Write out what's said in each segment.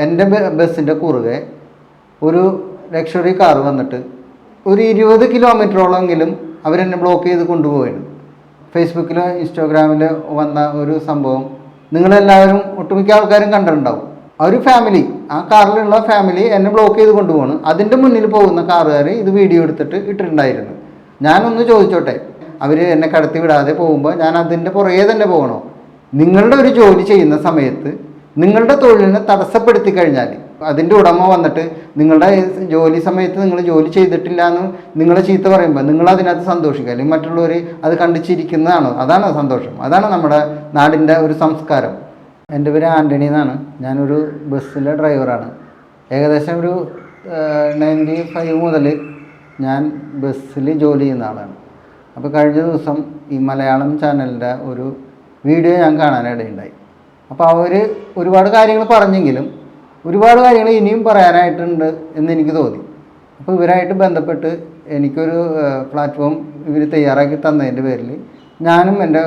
എൻ്റെ ബസ്സിൻ്റെ കുറുകെ ഒരു ലക്ഷറി കാർ വന്നിട്ട് ഒരു 20 കിലോമീറ്ററോളമെങ്കിലും അവരെന്നെ ബ്ലോക്ക് ചെയ്ത് കൊണ്ടുപോവുകയാണ്. ഫേസ്ബുക്കിലോ ഇൻസ്റ്റാഗ്രാമിലോ വന്ന ഒരു സംഭവം നിങ്ങളെല്ലാവരും ഒട്ടുമിക്ക ആൾക്കാരും കണ്ടിട്ടുണ്ടാവും. ഒരു ഫാമിലി, ആ കാറിലുള്ള ഫാമിലി എന്നെ ബ്ലോക്ക് ചെയ്ത് കൊണ്ടുപോകണം. അതിൻ്റെ മുന്നിൽ പോകുന്ന കാറുകാർ ഇത് വീഡിയോ എടുത്തിട്ട് ഇട്ടിട്ടുണ്ടായിരുന്നു. ഞാനൊന്ന് ചോദിച്ചോട്ടെ, അവർ എന്നെ കടത്തി വിടാതെ പോകുമ്പോൾ ഞാൻ അതിൻ്റെ പുറകെ തന്നെ പോകണോ? നിങ്ങളുടെ ഒരു ജോലി ചെയ്യുന്ന സമയത്ത് നിങ്ങളുടെ തൊഴിലിനെ തടസ്സപ്പെടുത്തി കഴിഞ്ഞാൽ അതിൻ്റെ ഉടമ വന്നിട്ട് നിങ്ങളുടെ ജോലി സമയത്ത് നിങ്ങൾ ജോലി ചെയ്തിട്ടില്ല എന്ന് നിങ്ങളെ ചീത്ത പറയുമ്പോൾ നിങ്ങൾ അതിനകത്ത് സന്തോഷിക്കുക, അല്ലെങ്കിൽ മറ്റുള്ളവർ അത് കണ്ടിച്ചിരിക്കുന്നതാണോ? അതാണ് സന്തോഷം. അതാണ് നമ്മുടെ നാടിൻ്റെ ഒരു സംസ്കാരം. എൻ്റെ പേര് ആൻ്റണി എന്നാണ്. ഞാനൊരു ബസ്സിലെ ഡ്രൈവറാണ്. ഏകദേശം ഒരു 95 മുതൽ ഞാൻ ബസ്സിൽ ജോലി ചെയ്യുന്ന ആളാണ്. അപ്പോൾ കഴിഞ്ഞ ദിവസം ഈ മലയാളം ചാനലിൻ്റെ ഒരു വീഡിയോ ഞാൻ കാണാനിടയുണ്ടായി. അപ്പോൾ അവർ ഒരുപാട് കാര്യങ്ങൾ പറഞ്ഞെങ്കിലും ഒരുപാട് കാര്യങ്ങൾ ഇനിയും പറയാനായിട്ടുണ്ട് എന്നെനിക്ക് തോന്നി. അപ്പോൾ ഇവരായിട്ട് ബന്ധപ്പെട്ട് എനിക്കൊരു പ്ലാറ്റ്ഫോം ഇവർ തയ്യാറാക്കി തന്നതിൻ്റെ പേരിൽ ഞാനും എൻ്റെ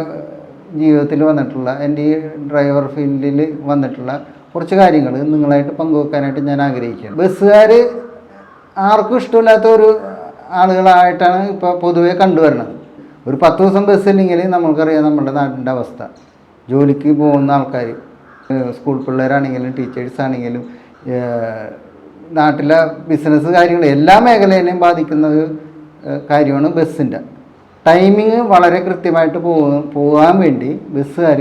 ജീവിതത്തിൽ വന്നിട്ടുള്ള എൻ്റെ ഈ ഡ്രൈവർ ഫീൽഡിൽ വന്നിട്ടുള്ള കുറച്ച് കാര്യങ്ങൾ നിങ്ങളായിട്ട് പങ്കുവെക്കാനായിട്ട് ഞാൻ ആഗ്രഹിക്കുകയാണ്. ബസ്സുകാർ ആർക്കും ഇഷ്ടമില്ലാത്ത ഒരു ആളുകളായിട്ടാണ് ഇപ്പോൾ പൊതുവേ കണ്ടുവരുന്നത്. ഒരു 10 ദിവസം ബസ്സില്ലെങ്കിൽ നമുക്കറിയാം നമ്മുടെ നാടിൻ്റെ അവസ്ഥ. ജോലിക്ക് പോകുന്ന ആൾക്കാർ, സ്കൂൾ പിള്ളേരാണെങ്കിലും ടീച്ചേഴ്സാണെങ്കിലും നാട്ടിലെ ബിസിനസ് കാര്യങ്ങൾ എല്ലാ മേഖലയിലെയും ബാധിക്കുന്ന ഒരു കാര്യമാണ് ബസ്സിൻ്റെ ടൈമിങ്. വളരെ കൃത്യമായിട്ട് പോകാൻ വേണ്ടി ബസ്സുകാർ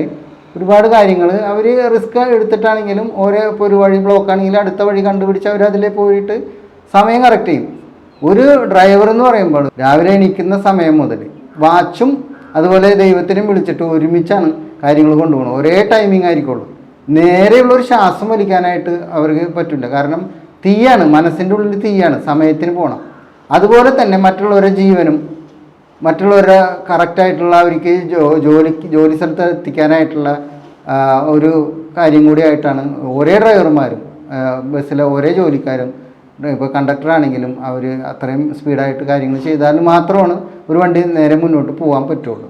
ഒരുപാട് കാര്യങ്ങൾ അവർ റിസ്ക് എടുത്തിട്ടാണെങ്കിലും ഇപ്പോൾ ഒരു വഴി ബ്ലോക്ക് ആണെങ്കിലും അടുത്ത വഴി കണ്ടുപിടിച്ച് അവരതിലേ പോയിട്ട് സമയം കറക്റ്റ് ചെയ്യും. ഒരു ഡ്രൈവർ എന്ന് പറയുമ്പോൾ രാവിലെ എണീക്കുന്ന സമയം മുതൽ വാച്ചും അതുപോലെ ദൈവത്തിനും വിളിച്ചിട്ട് ഒരുമിച്ചാണ് കാര്യങ്ങൾ കൊണ്ടുപോകണം. ഒരേ ടൈമിംഗ് ആയിരിക്കുള്ളൂ. നേരെയുള്ളൊരു ശ്വാസം വലിക്കാനായിട്ട് അവർക്ക് പറ്റില്ല. കാരണം തീയാണ്, മനസ്സിൻ്റെ ഉള്ളിൽ തീയാണ്, സമയത്തിന് പോകണം. അതുപോലെ തന്നെ മറ്റുള്ളവരുടെ ജീവനും മറ്റുള്ളവരുടെ കറക്റ്റായിട്ടുള്ള അവർക്ക് ജോലി സ്ഥലത്ത് എത്തിക്കാനായിട്ടുള്ള ഒരു കാര്യം കൂടിയായിട്ടാണ് ഒരേ ഡ്രൈവർമാരും ബസ്സിലെ ഒരേ ജോലിക്കാരും ഇപ്പോൾ കണ്ടക്ടറാണെങ്കിലും അവർ അത്രയും സ്പീഡായിട്ട് കാര്യങ്ങൾ ചെയ്താൽ മാത്രമാണ് ഒരു വണ്ടി നേരെ മുന്നോട്ട് പോകാൻ പറ്റുള്ളൂ.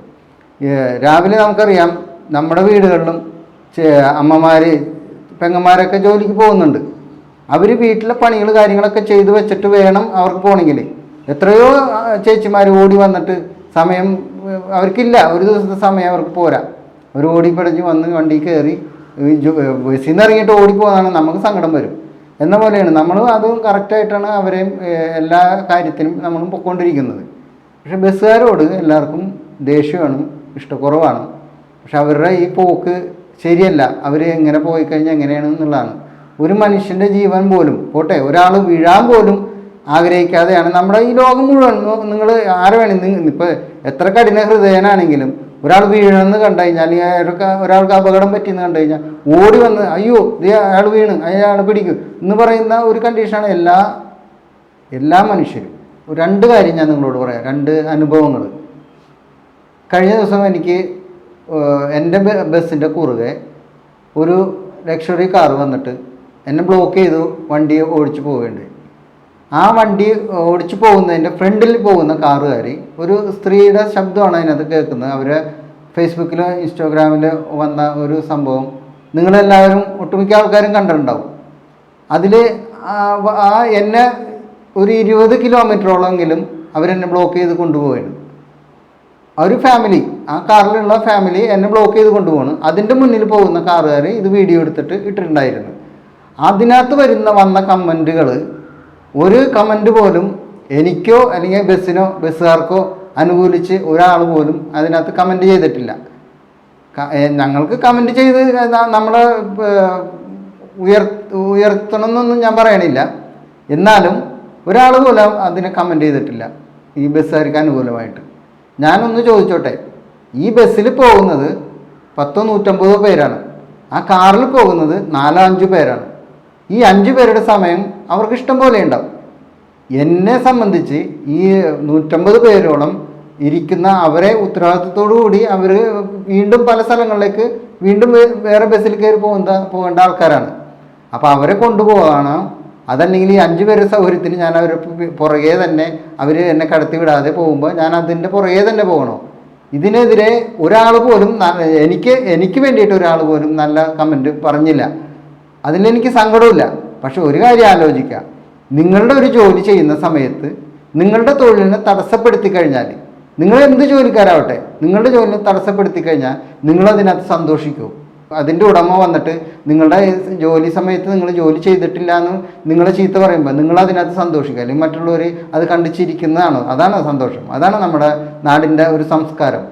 രാവിലെ നമുക്കറിയാം നമ്മുടെ വീടുകളിലും അമ്മമാർ പെങ്ങന്മാരൊക്കെ ജോലിക്ക് പോകുന്നുണ്ട്. അവർ വീട്ടിലെ പണികൾ കാര്യങ്ങളൊക്കെ ചെയ്ത് വെച്ചിട്ട് വേണം അവർക്ക് പോകണമെങ്കിൽ. എത്രയോ ചേച്ചിമാർ ഓടി വന്നിട്ട് സമയം അവർക്കില്ല, ഒരു ദിവസത്തെ സമയം അവർക്ക് പോരാ. അവർ ഓടിപ്പടഞ്ഞ് വന്ന് വണ്ടി കയറി ബസ്സിൽ നിന്ന് ഇറങ്ങിയിട്ട് ഓടിപ്പോകാനാണ് നമുക്ക് സങ്കടം വരും. എന്ന പോലെയാണ് നമ്മളും അതും കറക്റ്റായിട്ടാണ് അവരെയും എല്ലാ കാര്യത്തിനും നമ്മളും പൊയ്ക്കൊണ്ടിരിക്കുന്നത്. പക്ഷെ ബസ്സുകാരോട് എല്ലാവർക്കും ദേഷ്യമാണ്, ഇഷ്ടക്കുറവാണ്. പക്ഷെ അവരുടെ ഈ പോക്ക് ശരിയല്ല. അവർ എങ്ങനെ പോയി കഴിഞ്ഞാൽ എങ്ങനെയാണ് എന്നുള്ളതാണ്. ഒരു മനുഷ്യൻ്റെ ജീവൻ പോലും പോട്ടെ, ഒരാൾ വീഴാൻ പോലും ആഗ്രഹിക്കാതെയാണ് നമ്മുടെ ഈ ലോകം മുഴുവൻ. നിങ്ങൾ ആരെ വേണമെങ്കിൽ ഇപ്പോൾ എത്ര കഠിന ഹൃദയനാണെങ്കിലും ഒരാൾ വീഴണമെന്ന് കണ്ടു കഴിഞ്ഞാൽ, ഒരാൾക്ക് അപകടം പറ്റിയെന്ന് കണ്ടു കഴിഞ്ഞാൽ ഓടി വന്ന് അയ്യോ അയാൾ വീണ് അയാൾ പിടിക്കും എന്ന് പറയുന്ന ഒരു കണ്ടീഷനാണ് എല്ലാ മനുഷ്യരും. 2 കാര്യം ഞാൻ നിങ്ങളോട് പറയാം, 2 അനുഭവങ്ങൾ. കഴിഞ്ഞ ദിവസം എനിക്ക് എൻ്റെ ബസ്സിൻ്റെ കുറുകെ ഒരു ലക്ഷറി കാർ വന്നിട്ട് എന്നെ ബ്ലോക്ക് ചെയ്തു വണ്ടി ഓടിച്ചു പോവുകയുണ്ടായി. ആ വണ്ടി ഓടിച്ചു പോകുന്നതിൻ്റെ ഫ്രണ്ടിൽ പോകുന്ന കാറുകാർ, ഒരു സ്ത്രീയുടെ ശബ്ദമാണ് അതിനകത്ത് കേൾക്കുന്നത്. അവരെ ഫേസ്ബുക്കിലോ ഇൻസ്റ്റാഗ്രാമിലോ വന്ന ഒരു സംഭവം നിങ്ങളെല്ലാവരും ഒട്ടുമിക്ക ആൾക്കാരും കണ്ടിട്ടുണ്ടാവും. അതിൽ എന്നെ ഒരു 20 കിലോമീറ്ററോളമെങ്കിലും അവരെന്നെ ബ്ലോക്ക് ചെയ്ത് കൊണ്ടുപോവുകയാണ്. ഒരു ഫാമിലി, ആ കാറിലുള്ള ഫാമിലി എന്നെ ബ്ലോക്ക് ചെയ്ത് കൊണ്ടുപോകണം. അതിൻ്റെ മുന്നിൽ പോകുന്ന കാറുകാർ ഇത് വീഡിയോ എടുത്തിട്ട് ഇട്ടിട്ടുണ്ടായിരുന്നു. അതിനകത്ത് വന്ന കമൻറ്റുകൾ, ഒരു കമൻറ്റ് പോലും എനിക്കോ അല്ലെങ്കിൽ ബസ്സിനോ ബസ്സുകാർക്കോ അനുകൂലിച്ച് ഒരാൾ പോലും അതിനകത്ത് കമൻറ്റ് ചെയ്തിട്ടില്ല. ഞങ്ങൾക്ക് കമൻറ്റ് ചെയ്ത് നമ്മളെ ഉയർത്തണമെന്നൊന്നും ഞാൻ പറയണില്ല. എന്നാലും ഒരാൾ പോലും അതിനെ കമൻറ്റ് ചെയ്തിട്ടില്ല ഈ ബസ്സുകാർക്ക് അനുകൂലമായിട്ട്. ഞാനൊന്ന് ചോദിച്ചോട്ടെ, ഈ ബസ്സിൽ പോകുന്നത് 100-150 പേരാണ്, ആ കാറിൽ പോകുന്നത് 4-5 പേരാണ്. ഈ 5 പേരുടെ സമയം അവർക്ക് ഇഷ്ടം പോലെ ഉണ്ടാവും. എന്നെ സംബന്ധിച്ച് ഈ 150 പേരോളം ഇരിക്കുന്ന അവരെ ഉത്തരവാദിത്വത്തോടു കൂടി അവർ വീണ്ടും പല സ്ഥലങ്ങളിലേക്ക് വീണ്ടും വേറെ ബസ്സിൽ കയറി പോകേണ്ട ആൾക്കാരാണ്. അപ്പോൾ അവരെ കൊണ്ടുപോകാനോ അതല്ലെങ്കിൽ ഈ 5 പേരുടെ സൗകര്യത്തിന് ഞാൻ അവരെ പുറകെ തന്നെ അവർ എന്നെ കടത്തി വിടാതെ പോകുമ്പോൾ ഞാൻ അതിൻ്റെ പുറകെ തന്നെ പോകണോ? ഇതിനെതിരെ ഒരാൾ പോലും എനിക്ക് വേണ്ടിയിട്ട് ഒരാൾ പോലും നല്ല കമൻറ്റ് പറഞ്ഞില്ല. അതിലെനിക്ക് സങ്കടമില്ല. പക്ഷെ ഒരു കാര്യം ആലോചിക്കുക, നിങ്ങളുടെ ഒരു ജോലി ചെയ്യുന്ന സമയത്ത് നിങ്ങളുടെ തൊഴിലിനെ തടസ്സപ്പെടുത്തി കഴിഞ്ഞാൽ, നിങ്ങൾ എന്ത് ജോലിക്കാരാവട്ടെ, നിങ്ങളുടെ ജോലിനെ തടസ്സപ്പെടുത്തി കഴിഞ്ഞാൽ നിങ്ങളതിനകത്ത് സന്തോഷിക്കൂ? അതിൻ്റെ ഉടമ വന്നിട്ട് നിങ്ങളുടെ ജോലി സമയത്ത് നിങ്ങൾ ജോലി ചെയ്തിട്ടില്ല എന്ന് നിങ്ങളെ ചീത്ത പറയുമ്പോൾ നിങ്ങൾ അതിനകത്ത് സന്തോഷിക്കുക, അല്ലെങ്കിൽ മറ്റുള്ളവർ അത് കണ്ടിച്ചിരിക്കുന്നതാണോ? അതാണ് സന്തോഷം. അതാണ് നമ്മുടെ നാടിൻ്റെ ഒരു സംസ്കാരം.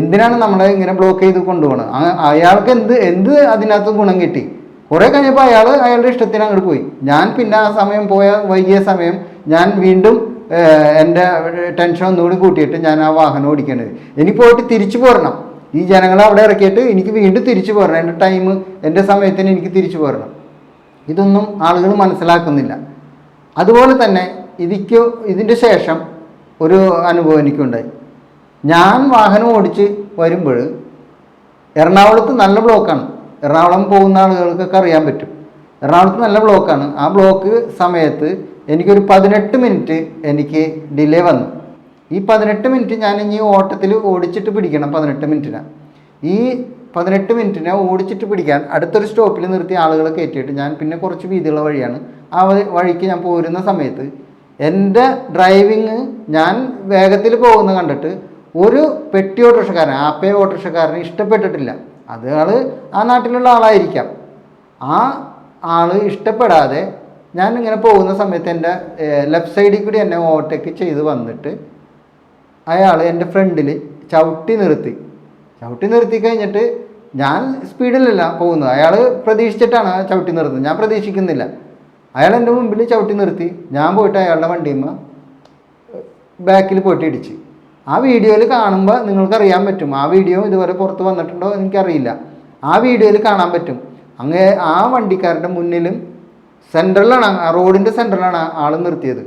എന്തിനാണ് നമ്മളെ ഇങ്ങനെ ബ്ലോക്ക് ചെയ്ത് കൊണ്ടുപോകണം? അയാൾക്ക് എന്ത് അതിനകത്ത് ഗുണം കിട്ടി? കുറേ കഴിഞ്ഞപ്പോൾ അയാളുടെ ഇഷ്ടത്തിന് അങ്ങോട്ട് പോയി. ഞാൻ പിന്നെ ആ സമയം വൈകിയ സമയം ഞാൻ വീണ്ടും എൻ്റെ ടെൻഷൻ ഒന്നുകൂടി കൂട്ടിയിട്ട് ഞാൻ ആ വാഹനം ഓടിക്കേണ്ടത്. എനിക്ക് പോയിട്ട് തിരിച്ചു പോരണം. ഈ ജനങ്ങളെ അവിടെ ഇറക്കിയിട്ട് എനിക്ക് വീണ്ടും തിരിച്ചു പോരണം. എൻ്റെ ടൈം, എൻ്റെ സമയത്തിന് എനിക്ക് തിരിച്ചു പോരണം. ഇതൊന്നും ആളുകൾ മനസ്സിലാക്കുന്നില്ല. അതുപോലെ തന്നെ ഇതിൻ്റെ ശേഷം ഒരു അനുഭവം എനിക്കുണ്ടായി. ഞാൻ വാഹനം ഓടിച്ച് വരുമ്പോൾ എറണാകുളത്ത് നല്ല ബ്ലോക്കാണ്. എറണാകുളം പോകുന്ന ആളുകൾക്കൊക്കെ അറിയാൻ പറ്റും. എറണാകുളത്ത് നല്ല ബ്ലോക്കാണ്. ആ ബ്ലോക്ക് സമയത്ത് എനിക്കൊരു 18 മിനിറ്റ് എനിക്ക് ഡിലേ വന്നു. ഈ 18 മിനിറ്റ് ഞാൻ ഇനി ഓട്ടത്തിൽ ഓടിച്ചിട്ട് പിടിക്കണം. 18 മിനിറ്റിനാണ്. ഈ 18 മിനിറ്റിനെ ഓടിച്ചിട്ട് പിടിക്കാൻ അടുത്തൊരു സ്റ്റോപ്പിൽ നിർത്തി ആളുകളെ കയറ്റിയിട്ട് ഞാൻ പിന്നെ കുറച്ച് വീതിയുള്ള വഴിയാണ്, ആ വഴിക്ക് ഞാൻ പോരുന്ന സമയത്ത് എൻ്റെ ഡ്രൈവിങ് ഞാൻ വേഗത്തിൽ പോകുന്ന കണ്ടിട്ട് ഒരു പെട്ടി ഓട്ടോറിക്ഷക്കാരൻ, ആപ്പേ ഓട്ടോറിക്ഷക്കാരന് ഇഷ്ടപ്പെട്ടിട്ടില്ല. അത് ആ നാട്ടിലുള്ള ആളായിരിക്കാം. ആ ആൾ ഇഷ്ടപ്പെടാതെ ഞാൻ ഇങ്ങനെ പോകുന്ന സമയത്ത് എൻ്റെ ലെഫ്റ്റ് സൈഡിൽ കൂടി എന്നെ ഓവർടേക്ക് ചെയ്ത് വന്നിട്ട് അയാൾ എൻ്റെ ഫ്രണ്ടിൽ ചവിട്ടി നിർത്തി കഴിഞ്ഞിട്ട് ഞാൻ സ്പീഡിലല്ല പോകുന്നത്. അയാൾ പ്രതീക്ഷിച്ചിട്ടാണ് ചവിട്ടി നിർത്തുന്നത്, ഞാൻ പ്രതീക്ഷിക്കുന്നില്ല. അയാൾ എൻ്റെ മുമ്പിൽ ചവിട്ടി നിർത്തി. ഞാൻ പോയിട്ട് അയാളുടെ വണ്ടിയുമ്പോൾ ബാക്കിൽ പോയിട്ട് ഇടിച്ച്. ആ വീഡിയോയിൽ കാണുമ്പോൾ നിങ്ങൾക്കറിയാൻ പറ്റും. ആ വീഡിയോ ഇതുവരെ പുറത്ത് വന്നിട്ടുണ്ടോ എനിക്കറിയില്ല. ആ വീഡിയോയിൽ കാണാൻ പറ്റും. ആ വണ്ടിക്കാരുടെ മുന്നിലും സെൻറ്ററിലാണ്, റോഡിൻ്റെ സെൻറ്ററിലാണ് ആൾ നിർത്തിയത്.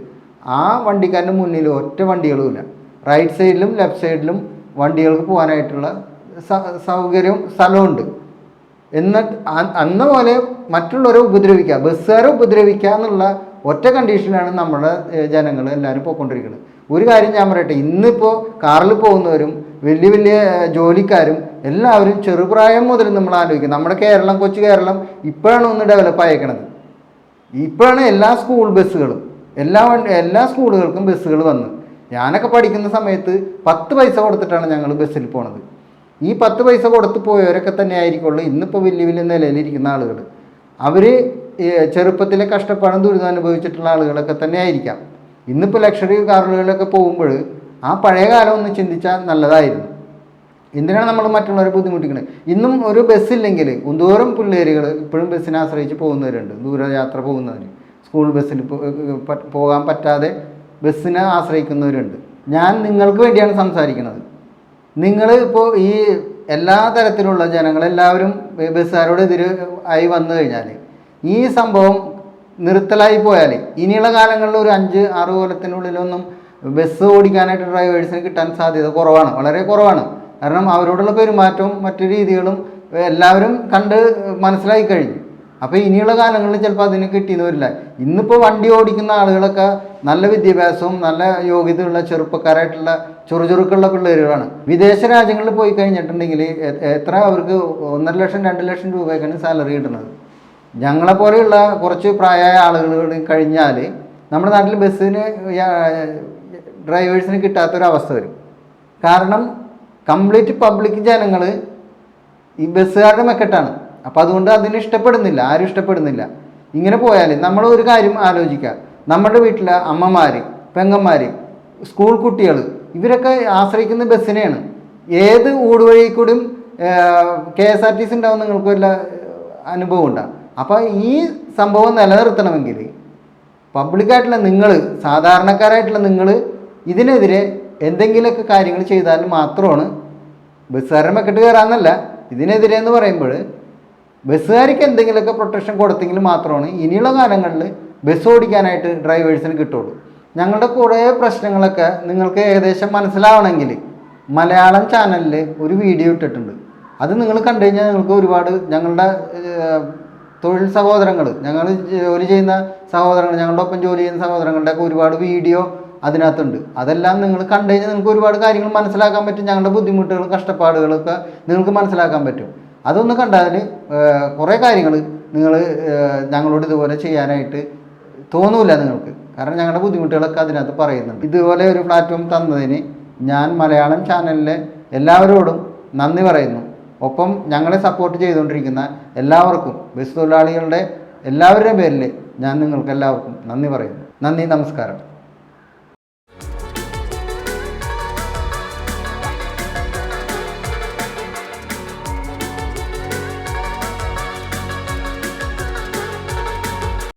ആ വണ്ടിക്കാരൻ്റെ മുന്നിൽ ഒറ്റ വണ്ടികളുമില്ല. റൈറ്റ് സൈഡിലും ലെഫ്റ്റ് സൈഡിലും വണ്ടികൾക്ക് പോകാനായിട്ടുള്ള സൗകര്യവും സ്ഥലമുണ്ട്. എന്നിട്ട് അന്ന പോലെ മറ്റുള്ളവരെ ഉപദ്രവിക്കുക, ബസ്സുകാരെ ഉപദ്രവിക്കുക എന്നുള്ള ഒറ്റ കണ്ടീഷനിലാണ് നമ്മുടെ ജനങ്ങൾ എല്ലാവരും പോയിക്കൊണ്ടിരിക്കുന്നത്. ഒരു കാര്യം ഞാൻ പറയട്ടെ, ഇന്നിപ്പോൾ കാറിൽ പോകുന്നവരും വലിയ വലിയ ജോലിക്കാരും എല്ലാവരും ചെറുപ്രായം മുതൽ നമ്മൾ ആലോചിക്കും. നമ്മുടെ കേരളം, കൊച്ചു കേരളം ഇപ്പോഴാണ് ഒന്ന് ഡെവലപ്പ് ആയേക്കണത്. ഇപ്പോഴാണ് എല്ലാ സ്കൂൾ ബസ്സുകളും, എല്ലാ സ്കൂളുകൾക്കും ബസ്സുകൾ വന്ന്. ഞാനൊക്കെ പഠിക്കുന്ന സമയത്ത് 10 പൈസ കൊടുത്തിട്ടാണ് ഞങ്ങൾ ബസ്സിൽ പോണത്. ഈ 10 പൈസ കൊടുത്ത് പോയവരൊക്കെ തന്നെ ആയിരിക്കുള്ളൂ ഇന്നിപ്പോൾ വലിയ വലിയ നിലയിലിരിക്കുന്ന ആളുകൾ. അവർ ചെറുപ്പത്തിലെ കഷ്ടപ്പാടും ദുരിതം അനുഭവിച്ചിട്ടുള്ള ആളുകളൊക്കെ തന്നെ ആയിരിക്കാം. ഇന്നിപ്പോൾ ലക്ഷറി കാറുകളിലൊക്കെ പോകുമ്പോൾ ആ പഴയ കാലം ഒന്ന് ചിന്തിച്ചാൽ നല്ലതായിരുന്നു. എന്തിനാണ് നമ്മൾ മറ്റുള്ളവരെ ബുദ്ധിമുട്ടിക്കുന്നത്? ഇന്നും ഒരു ബസ്സില്ലെങ്കിൽ എന്തോരം പിള്ളേരുകൾ ഇപ്പോഴും ബസ്സിനെ ആശ്രയിച്ച് പോകുന്നവരുണ്ട്. ദൂരയാത്ര പോകുന്നവർ, സ്കൂൾ ബസ്സിൽ പോകാൻ പറ്റാതെ ബസ്സിനെ ആശ്രയിക്കുന്നവരുണ്ട്. ഞാൻ നിങ്ങൾക്ക് വേണ്ടിയാണ് സംസാരിക്കുന്നത്. നിങ്ങൾ ഇപ്പോൾ ഈ എല്ലാ തരത്തിലുള്ള ജനങ്ങളെല്ലാവരും ബസ്സുകാരോട് ആയി വന്നു കഴിഞ്ഞാൽ ഈ സംഭവം നിർത്തലായി പോയാൽ ഇനിയുള്ള കാലങ്ങളിൽ ഒരു 5-6 കൊല്ലത്തിനുള്ളിലൊന്നും ബസ് ഓടിക്കാനായിട്ട് ഡ്രൈവേഴ്സിന് കിട്ടാൻ സാധ്യത കുറവാണ്, വളരെ കുറവാണ്. കാരണം അവരോടുള്ള പെരുമാറ്റവും മറ്റു രീതികളും എല്ലാവരും കണ്ട് മനസ്സിലാക്കി കഴിഞ്ഞു. അപ്പോൾ ഇനിയുള്ള കാലങ്ങളിൽ ചിലപ്പോൾ അതിന് കിട്ടിയെന്ന് വരില്ല. ഇന്നിപ്പോൾ വണ്ടി ഓടിക്കുന്ന ആളുകളൊക്കെ നല്ല വിദ്യാഭ്യാസവും നല്ല യോഗ്യതയുള്ള ചെറുപ്പക്കാരായിട്ടുള്ള ചുറുചുറുക്കുള്ള പിള്ളേരുകളാണ്. വിദേശ രാജ്യങ്ങളിൽ പോയി കഴിഞ്ഞിട്ടുണ്ടെങ്കിൽ എത്ര അവർക്ക് 1.5 ലക്ഷം 2 ലക്ഷം രൂപയൊക്കെയാണ് സാലറി കിട്ടുന്നത്. ഞങ്ങളെപ്പോലെയുള്ള കുറച്ച് പ്രായമായ ആളുകൾ കഴിഞ്ഞാൽ നമ്മുടെ നാട്ടിൽ ബസ്സിന് ഡ്രൈവേഴ്സിന് കിട്ടാത്തൊരവസ്ഥ വരും. കാരണം കംപ്ലീറ്റ് പബ്ലിക് ജനങ്ങൾ ഈ ബസ്സുകാരുടെ മെക്കെട്ടാണ്. അപ്പോൾ അതുകൊണ്ട് അതിന് ഇഷ്ടപ്പെടുന്നില്ല, ആരും ഇഷ്ടപ്പെടുന്നില്ല. ഇങ്ങനെ പോയാൽ നമ്മൾ ഒരു കാര്യം ആലോചിക്കുക, നമ്മുടെ വീട്ടിലെ അമ്മമാർ, പെങ്ങന്മാർ, സ്കൂൾ കുട്ടികൾ ഇവരൊക്കെ ആശ്രയിക്കുന്ന ബസ്സിനെയാണ്. ഏത് ഊടുവഴി കൂടിയും KSRTC ഉണ്ടാവും, നിങ്ങൾക്ക് വല്ല അനുഭവം ഉണ്ടാകും. അപ്പോൾ ഈ സംഭവം നിലനിർത്തണമെങ്കിൽ പബ്ലിക്കായിട്ടുള്ള നിങ്ങൾ, സാധാരണക്കാരായിട്ടുള്ള നിങ്ങൾ ഇതിനെതിരെ എന്തെങ്കിലുമൊക്കെ കാര്യങ്ങൾ ചെയ്താൽ മാത്രമാണ് ബസ്സുകാരുടെ മെക്കെട്ട് കയറാമെന്നല്ല, ഇതിനെതിരെ എന്ന് പറയുമ്പോൾ ബസ്സുകാർക്ക് എന്തെങ്കിലുമൊക്കെ പ്രൊട്ടക്ഷൻ കൊടുത്തെങ്കിൽ മാത്രമാണ് ഇനിയുള്ള കാലങ്ങളിൽ ബസ് ഓടിക്കാനായിട്ട് ഡ്രൈവേഴ്സിന് കിട്ടുള്ളൂ. ഞങ്ങളുടെ കുറേ പ്രശ്നങ്ങളൊക്കെ നിങ്ങൾക്ക് ഏകദേശം മനസ്സിലാവണമെങ്കിൽ മലയാളം ചാനലിൽ ഒരു വീഡിയോ ഇട്ടിട്ടുണ്ട്. അത് നിങ്ങൾ കണ്ടു കഴിഞ്ഞാൽ നിങ്ങൾക്ക് ഒരുപാട് ഞങ്ങളുടെ തൊഴിൽ സഹോദരങ്ങൾ, ഞങ്ങൾ ജോലി ചെയ്യുന്ന സഹോദരങ്ങൾ, ഞങ്ങളുടെ ഒപ്പം ജോലി ചെയ്യുന്ന സഹോദരങ്ങളുടെയൊക്കെ ഒരുപാട് വീഡിയോ അതിനകത്തുണ്ട്. അതെല്ലാം നിങ്ങൾ കണ്ടു കഴിഞ്ഞാൽ നിങ്ങൾക്ക് ഒരുപാട് കാര്യങ്ങൾ മനസ്സിലാക്കാൻ പറ്റും. ഞങ്ങളുടെ ബുദ്ധിമുട്ടുകളും കഷ്ടപ്പാടുകളൊക്കെ നിങ്ങൾക്ക് മനസ്സിലാക്കാൻ പറ്റും. അതൊന്ന് കണ്ടാൽ കുറേ കാര്യങ്ങൾ നിങ്ങൾ ഞങ്ങളോട് ഇതുപോലെ ചെയ്യാനായിട്ട് തോന്നൂല നിങ്ങൾക്ക്. കാരണം ഞങ്ങളുടെ ബുദ്ധിമുട്ടുകളൊക്കെ അതിനകത്ത് പറയുന്നുണ്ട്. ഇതുപോലെ ഒരു പ്ലാറ്റ്ഫോം തന്നതിന് ഞാൻ മലയാളം ചാനലിലെ എല്ലാവരോടും നന്ദി പറയുന്നു. ഒപ്പം ഞങ്ങളെ സപ്പോർട്ട് ചെയ്തുകൊണ്ടിരിക്കുന്ന എല്ലാവർക്കും, ബസ് തൊഴിലാളികളുടെ എല്ലാവരുടെയും പേരിൽ ഞാൻ നിങ്ങൾക്ക് എല്ലാവർക്കും നന്ദി പറയുന്നു. നന്ദി, നമസ്കാരം.